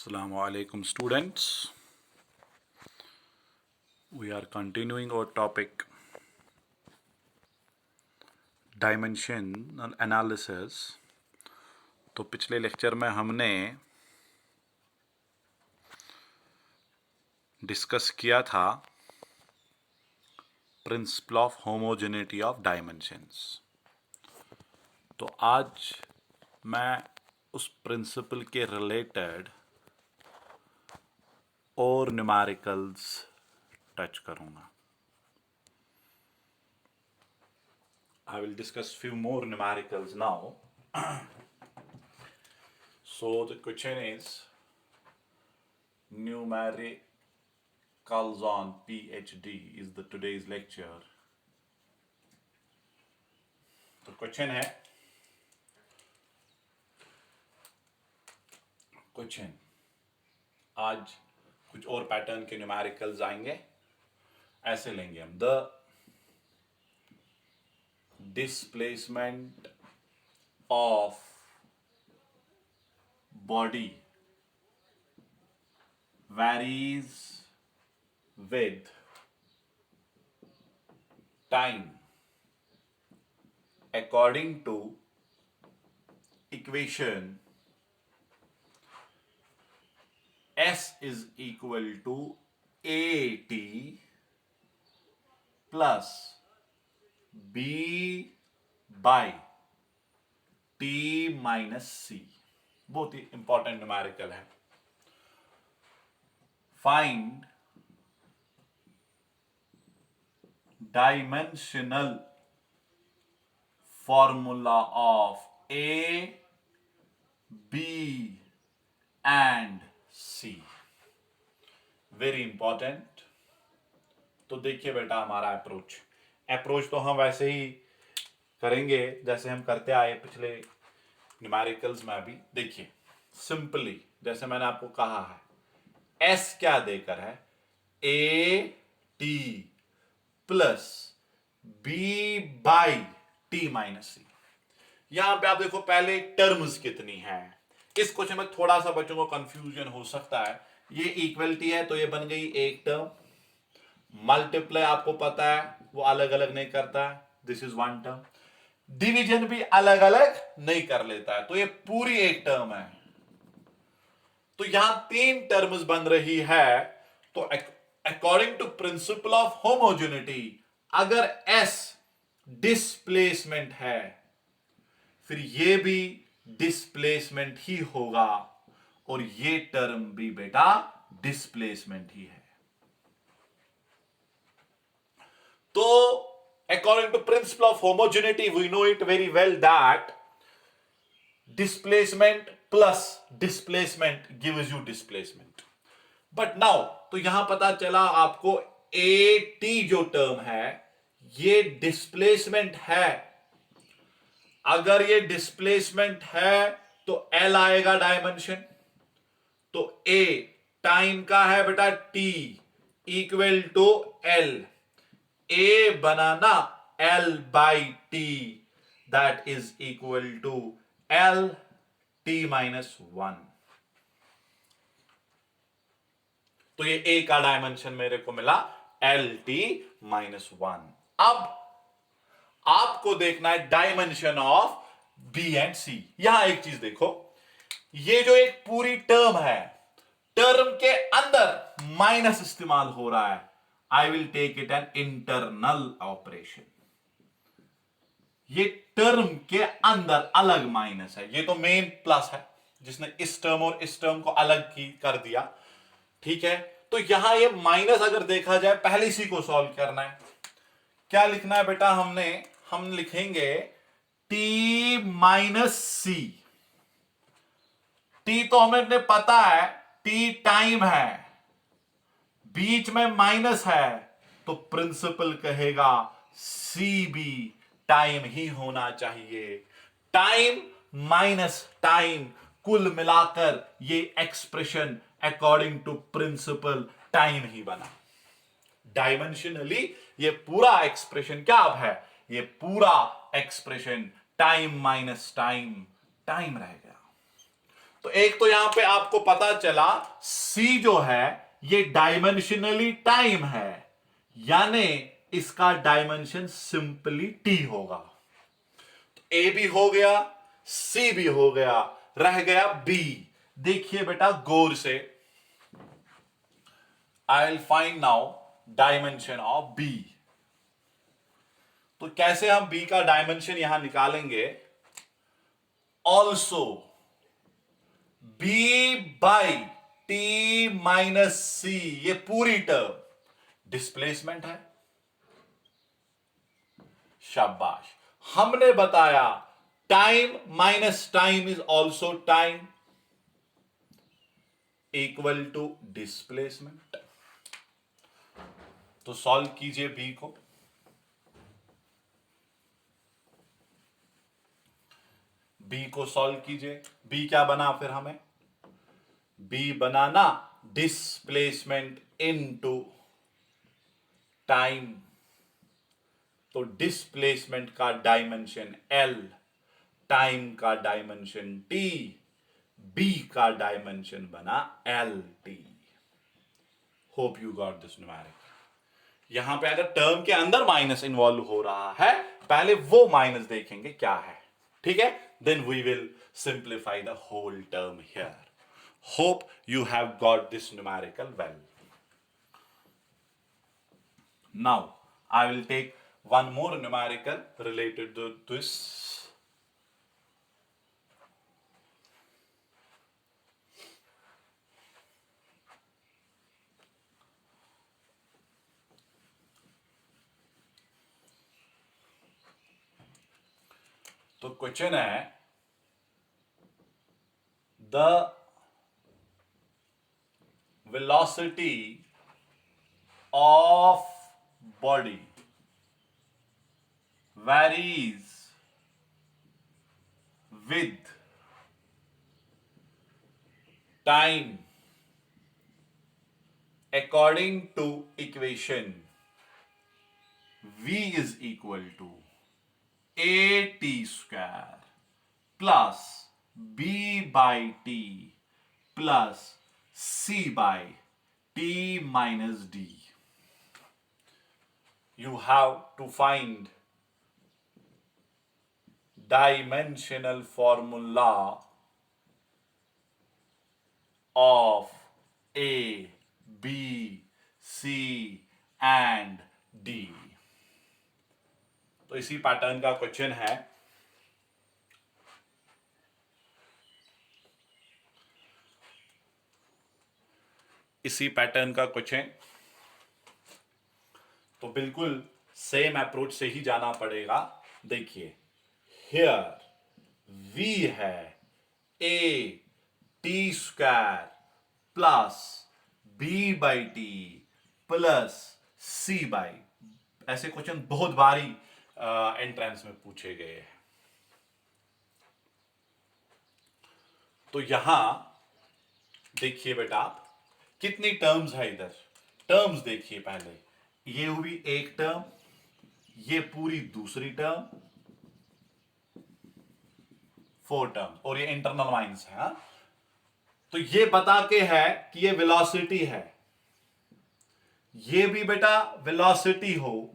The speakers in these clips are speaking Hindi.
Assalamu alaikum students. We are continuing our topic dimensional analysis. तो पिछले लेक्चर में हमने डिस्कस किया था principal of homogeneity of dimensions. तो आज मैं उस प्रिंसिपल के रिलेटेड और न्यूमेरिकल्स टच करूंगा। I will discuss few more numericals now. So the question is numericals on PhD is the today's lecture. तो क्वेश्चन है आज कुछ और पैटर्न के न्यूमेरिकल्स आएंगे। ऐसे लेंगे हम the displacement of body varies with time according to equation S is equal to AT plus B by T minus C। बहुत ही इंपॉर्टेंट न्यूमेरिकल है। Find dimensional formula of A, B and C। Very important. तो देखिए बेटा हमारा अप्रोच तो हम वैसे ही करेंगे जैसे हम करते आए पिछले न्यूमेरिकल्स में भी। देखिए सिंपली जैसे मैंने आपको कहा है एस क्या देकर है a t plus b by t minus c. यहां पे आप देखो पहले टर्म्स कितनी है। इस क्वेश्चन में थोड़ा सा बच्चों को कंफ्यूजन हो सकता है। ये इक्वलिटी है तो ये बन गई एक टर्म। मल्टीप्लाई आपको पता है वो अलग अलग नहीं करता है, this is one term. Division भी अलग अलग नहीं कर लेता है तो ये पूरी एक टर्म है। तो यहां तीन टर्म्स बन रही है। तो according to principle of homogeneity अगर S डिस्प्लेसमेंट है फिर ये भी डिस्प्लेसमेंट ही होगा और ये टर्म भी बेटा डिस्प्लेसमेंट ही है। तो according to principle of homogeneity we know it very well that displacement plus displacement gives you displacement. But now तो यहां पता चला आपको AT जो टर्म है ये डिस्प्लेसमेंट है। अगर ये डिस्प्लेसमेंट है तो L आएगा डायमेंशन। तो A टाइम का है बेटा T equal to L। A बनाना L by T that is equal to L T minus 1। तो ये A का डायमेंशन मेरे को मिला L T minus 1। अब आपको देखना है dimension of B and C। यहां एक चीज देखो ये जो एक पूरी टर्म है टर्म के अंदर माइनस इस्तेमाल हो रहा है। I will take it an internal operation। ये टर्म के अंदर अलग माइनस है, ये तो मेन प्लस है जिसने इस टर्म और इस टर्म को अलग कर दिया। ठीक है तो यहां ये माइनस अगर देखा जाए पहले इसी को सॉल्व करना है। क्या लिखना है बेटा हम लिखेंगे T माइनस सी। T तो हमें पता है T टाइम है, बीच में माइनस है तो प्रिंसिपल कहेगा सी भी टाइम ही होना चाहिए। टाइम माइनस टाइम कुल मिलाकर ये expression according to principle time ही बना। डायमेंशनली ये पूरा एक्सप्रेशन क्या अब है, ये पूरा एक्सप्रेशन टाइम माइनस टाइम रह गया। तो एक तो यहां पे आपको पता चला c जो है ये डायमेंशनली टाइम है, यानी इसका डायमेंशन सिंपली t होगा। तो a भी हो गया, c भी हो गया, रह गया b। देखिए बेटा गौर से, I will find now dimension of b। तो कैसे हम b का डायमेंशन यहां निकालेंगे? Also b by t minus c, ये पूरी टर्म डिस्प्लेसमेंट है। शाबाश, हमने बताया time minus time is also time equal to displacement. तो सॉल्व कीजिए बी को। बी को सॉल्व कीजिए। बी क्या बना फिर हमें? बी बनाना डिस्प्लेसमेंट इनटू टाइम। तो डिस्प्लेसमेंट का डायमेंशन L, टाइम का डायमेंशन T, B का डायमेंशन बना LT। Hope you got this numeric. यहां पे अगर टर्म के अंदर माइनस इन्वॉल्व हो रहा है, पहले वो माइनस देखेंगे क्या है, ठीक है? Then we will simplify the whole term here. Hope you have got this numerical well. Now, I will take one more numerical related to this. तो क्वेश्चन है, the velocity of body varies with time according to equation v is equal to at square plus b by t plus c by t minus d. You have to find dimensional formula of A, B, C and D. तो इसी पैटर्न का क्वेश्चन है। इसी पैटर्न का क्वेश्चन, तो बिल्कुल सेम अप्रोच से ही जाना पड़ेगा। देखिए हियर v है a t square plus b by T plus c by, ऐसे क्वेश्चन बहुत बारी एंट्रेंस में पूछे गए हैं। तो यहां देखिए बेटा कितनी टर्म्स है इधर। टर्म्स देखिए, पहले ये हुई एक टर्म, ये पूरी दूसरी टर्म, 4 टर्म, और ये इंटरनल माइनस है। तो ये बता के है कि ये वेलोसिटी है, ये भी बेटा वेलोसिटी हो,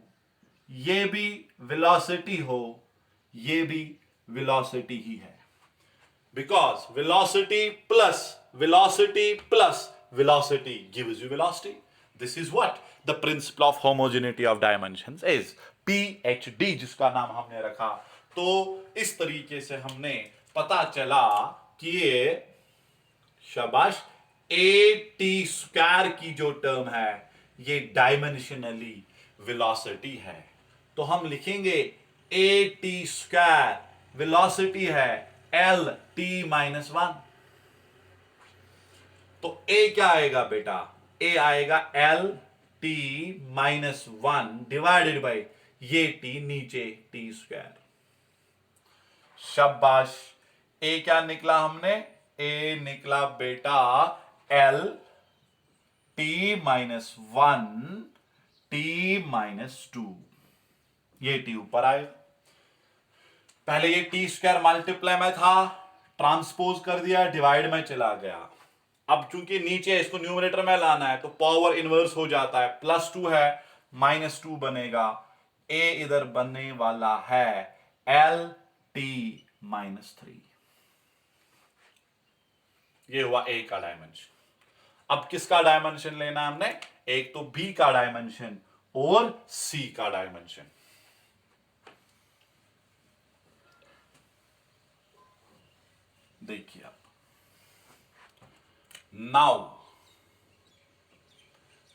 ये भी वेलोसिटी हो, ये भी वेलोसिटी ही है। Because velocity plus velocity gives you velocity. This is what the principle of homogeneity of dimensions is, PhD जिसका नाम हमने रखा। तो इस तरीके से हमने पता चला कि ये शाबाश at स्क्वायर की जो टर्म है ये डायमेंशनली वेलोसिटी है। तो हम लिखेंगे at स्क्वायर वेलोसिटी है LT माइनस 1। तो a क्या आएगा बेटा? a आएगा LT माइनस 1 डिवाइडेड बाई ये t नीचे t स्क्वायर। शाबाश, a क्या निकला हमने? a निकला बेटा LT माइनस 1 t माइनस 2। ये t ऊपर आएगा, पहले ये t स्क्वायर मल्टीप्लाई में था, ट्रांसपोज कर दिया, डिवाइड में चला गया। अब चूंकि नीचे इसको न्यूमरेटर में लाना है तो पावर इनवर्स हो जाता है, +2 है -2 बनेगा। ए इधर बनने वाला है LT-3। ये हुआ ए का डायमेंशन। अब किसका डायमेंशन लेना है हमने? एक तो बी का डायमेंशन और सी का डायमेंशन। देखिए आप, नाउ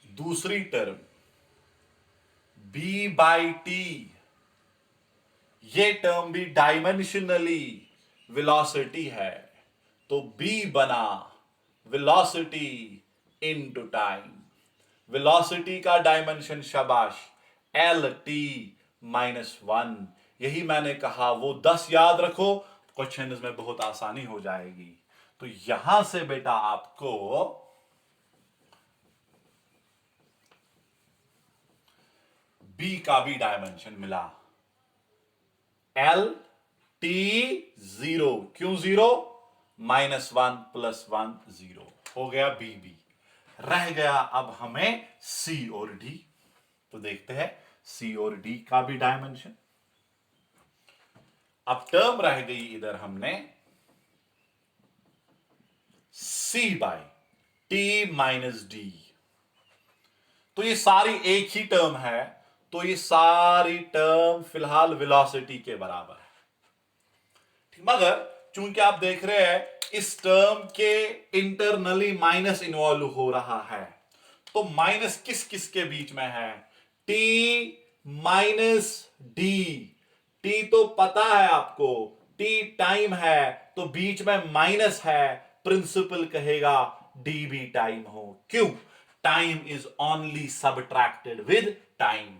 दूसरी टर्म B/T, ये टर्म भी डायमेंशनली वेलोसिटी है, तो B बना वेलोसिटी इनटू टाइम। वेलोसिटी का डायमेंशन शाबाश LT-1। यही मैंने कहा, वो 10 याद रखो, क्वेश्चन में बहुत आसानी हो जाएगी। तो यहां से बेटा आपको बी का भी डायमेंशन मिला, LT0। क्यों 0? -1 + 1 0 हो गया BB। रह गया अब हमें C और D। तो देखते हैं C और D का भी डायमेंशन। अब टर्म रह गई इधर हमने C/T-D। तो ये सारी एक ही टर्म है, तो ये सारी टर्म फिलहाल वेलोसिटी के बराबर है, ठीक। मगर चूंकि आप देख रहे हैं इस टर्म के इंटरनली माइनस इन्वॉल्व हो रहा है, तो माइनस किस किस के बीच में है? T - D। T तो पता है आपको, T टाइम है, तो बीच में माइनस है, प्रिंसिपल कहेगा D भी टाइम हो। क्यों? Time is only subtracted with time,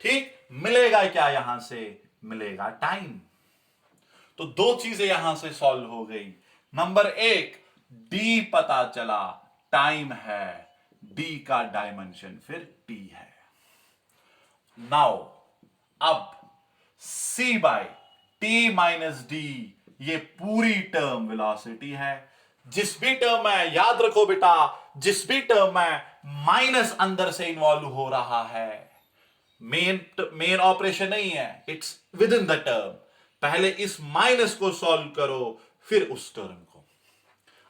ठीक। मिलेगा क्या यहां से? मिलेगा टाइम। तो दो चीजें यहां से सॉल्व हो गई। नंबर 1, D पता चला, टाइम है, D का डायमेंशन फिर T है। नाउ अब C/T-D, ये पूरी टर्म वेलोसिटी है। जिस भी टर्म में, याद रखो बेटा, जिस भी टर्म में माइनस अंदर से इन्वॉल्व हो रहा है, मेन ऑपरेशन नहीं है, it's with in the term. पहले इस माइनस को सॉल्व करो, फिर उस टर्म को।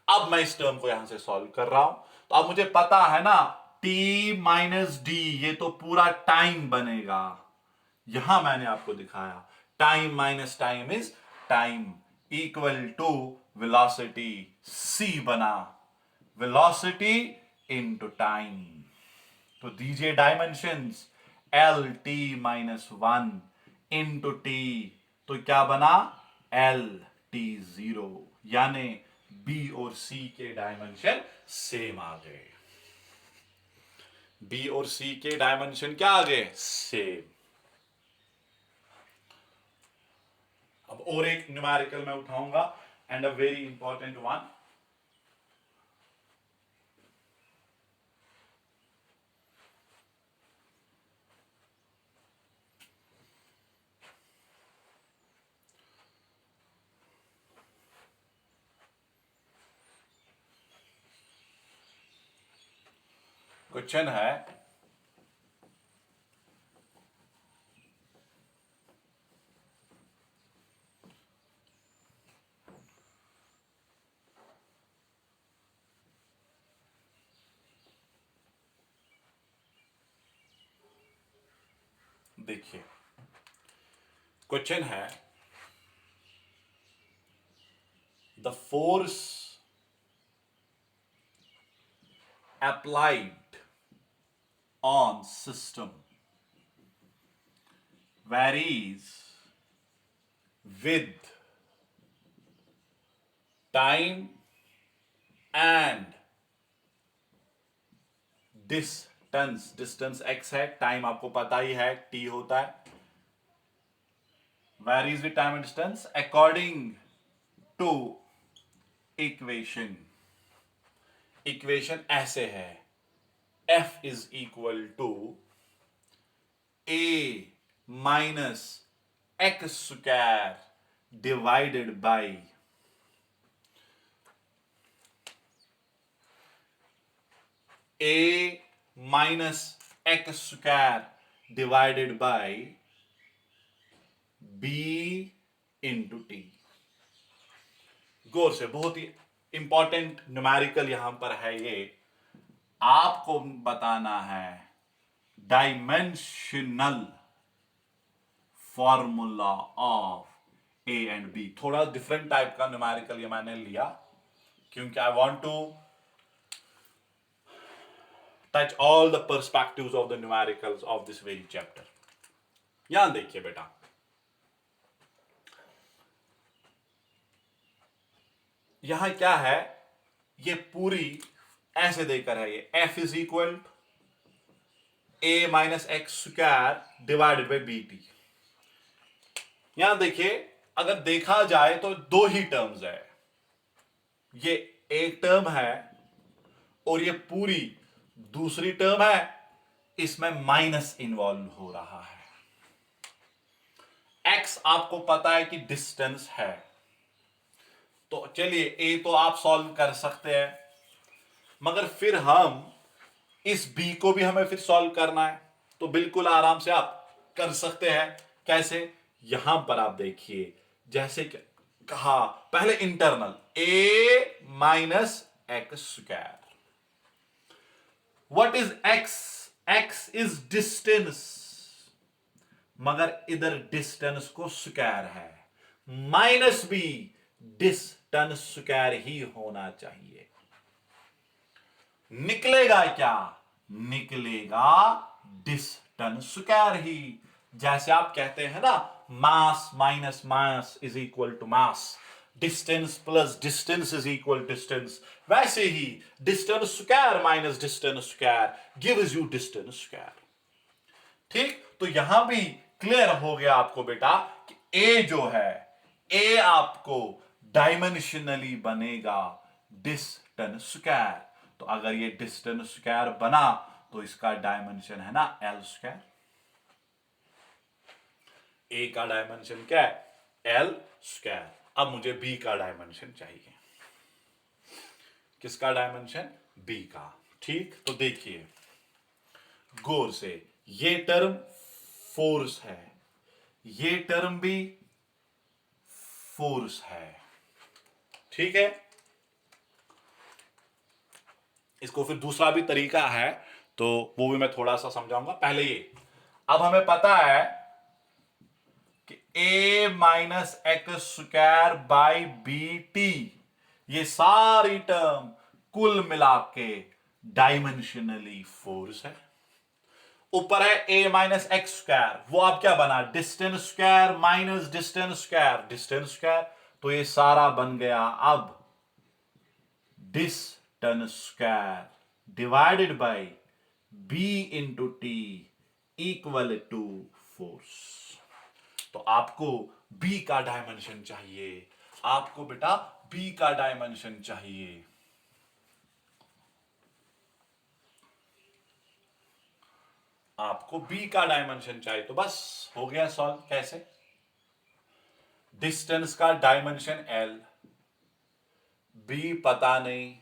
अब मैं इस टर्म को यहां से सॉल्व कर रहा हूं, तो अब मुझे पता है ना, T-D, ये तो पूरा टाइम बनेगा। यहां मैंने आपको दिखाया, time minus time is time, equal to velocity. C बना वेलोसिटी इनटू टाइम। तो दीजिए डायमेंशंस, LT-1 इंटू T, तो क्या बना? LT0। यानी B और C के डायमेंशन सेम आ गए। B और C के डायमेंशन क्या आ गए? सेम। अब और एक न्यूमेरिकल मैं उठाऊंगा, and a very important one. Question है, देखिए क्वेश्चन है, the force applied on system varies with time and distance। Distance x है, टाइम आपको पता ही है t होता है। varies with time and distance according to equation. Equation ऐसे है, F is equal to A minus x square divided by a minus x square divided by b into t. गौर से, बहुत ही इंपॉर्टेंट न्यूमेरिकल यहां पर है ये। आपको बताना है dimensional formula of A and B. थोड़ा डिफरेंट टाइप का न्यूमेरिकल ये मैंने लिया क्योंकि I want to touch all the perspectives of the numericals of this very chapter. यहां देखिए बेटा, यहां क्या है, ये पूरी ऐसे देकर है ये f is equal A minus x square divided by B T. यहां देखिए, अगर देखा जाए तो दो ही टर्म्स है, ये एक टर्म है और ये पूरी दूसरी टर्म है, इसमें माइनस इन्वॉल्व हो रहा है। x आपको पता है कि डिस्टेंस है, तो चलिए ए तो आप सॉल्व कर सकते हैं, मगर फिर हम इस b को भी हमें फिर सॉल्व करना है, तो बिल्कुल आराम से आप कर सकते हैं। कैसे? यहां पर आप देखिए, जैसे कि कहा पहले internal a minus x square. What is x? x is distance, मगर इधर डिस्टेंस को स्क्वायर है, माइनस भी डिस्टेंस स्क्वायर ही होना चाहिए। निकलेगा क्या? निकलेगा डिस्टेंस स्क्वायर ही। जैसे आप कहते हैं ना, mass minus mass is equal to mass, distance plus distance is equal distance, वैसे ही distance square minus distance square gives you distance square. ठीक, तो यहां भी क्लियर हो गया आपको बेटा कि ए जो है, ए आपको डायमेंशनली बनेगा डिस्टेंस स्क्वायर। तो अगर ये डिस्टेंस स्क्वायर बना तो इसका डायमेंशन है ना एल स्क्वायर। ए का डायमेंशन क्या है? L square. अब मुझे बी का डायमेंशन चाहिए। किसका डायमेंशन? बी का। ठीक, तो देखिए गौर से, ये टर्म फोर्स है, ये टर्म भी फोर्स है। ठीक है, इसको फिर दूसरा भी तरीका है, तो वो भी मैं थोड़ा सा समझाऊंगा। पहले ये, अब हमें पता है कि a minus x square by B T, ये सारी टर्म कुल मिला के डायमेंशनली फोर्स है। ऊपर है a माइनस एक्स स्क्वायर, वो अब क्या बना? Distance square minus distance square, distance square, तो ये सारा बन गया अब distance square divided by b into T equal to force. तो आपको b का डायमेंशन चाहिए, आपको बेटा b का डायमेंशन चाहिए। आपको b का डायमेंशन चाहिए, तो बस हो गया सॉल्व। कैसे? डिस्टेंस का डायमेंशन l, b पता नहीं,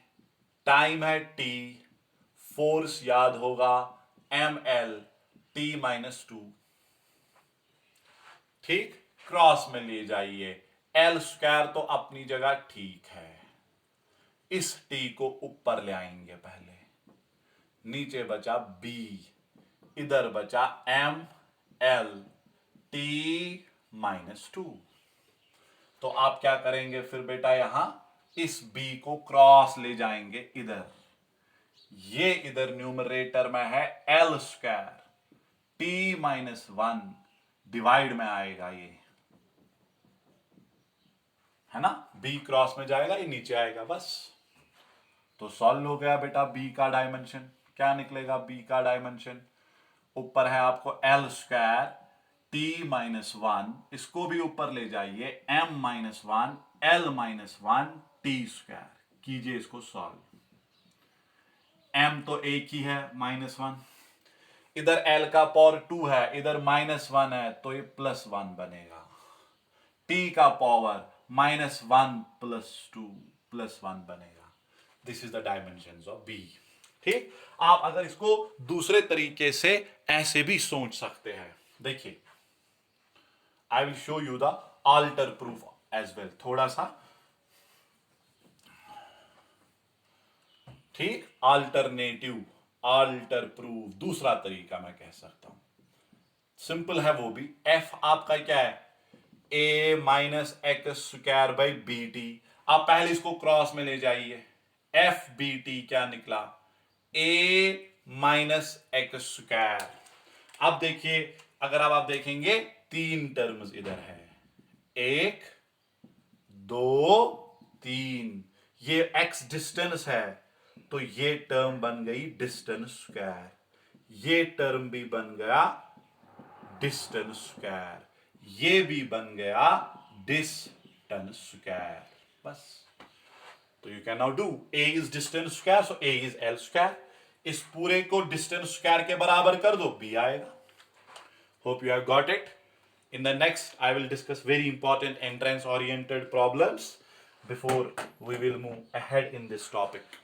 टाइम है t, फोर्स याद होगा ml, t माइनस टू। ठीक, क्रॉस में ले जाइए, एल स्क्वायर तो अपनी जगह ठीक है, इस t को ऊपर ले आएंगे पहले, नीचे बचा b, इधर बचा m l t minus two. तो आप क्या करेंगे फिर बेटा? यहां इस b को क्रॉस ले जाएंगे इधर, ये इधर न्यूमरेटर में है L square, t minus one divide में आएगा, ये है ना, b क्रॉस में जाएगा, ये नीचे आएगा, बस। तो सॉल्व हो गया बेटा b का डायमेंशन। क्या निकलेगा b का डायमेंशन? ऊपर है आपको l square t minus one, इसको भी ऊपर ले जाइए, m minus one l minus one t square. कीजिए इसको सॉल्व। m तो एक ही है माइनस वन, इधर l का पावर टू है, इधर माइनस वन है, तो ये प्लस वन बनेगा। t का पावर minus one plus two plus one बनेगा। This is the dimension of b। ठीक, आप अगर इसको दूसरे तरीके से ऐसे भी सोच सकते हैं, देखिए I will show you the alter proof as well, थोड़ा सा, ठीक, अल्टरनेटिव आल्टर प्रूफ, दूसरा तरीका मैं कह सकता हूं, सिंपल है वो भी। एफ आपका क्या है, a minus x square by B t, आप पहले इसको क्रॉस में ले जाइए, एफ बी टी क्या निकला, ए माइनस एक्स स्क्वायर। अब देखिए, अगर अब आप देखेंगे तीन टर्म्स इधर है, एक दो तीन, ये एक्स डिस्टेंस है, तो ये टर्म बन गई डिस्टेंस स्क्वायर, ये टर्म भी बन गया डिस्टेंस स्क्वायर, ये भी बन गया डिस्टेंस स्क्वायर, बस। तो you can now do, A is distance square, so A is L square, इस पूरे को डिस्टेंस स्क्वायर के बराबर कर दो, बी आएगा। Hope you have got it. In the next, I will discuss very important entrance oriented problems before we will move ahead in this topic.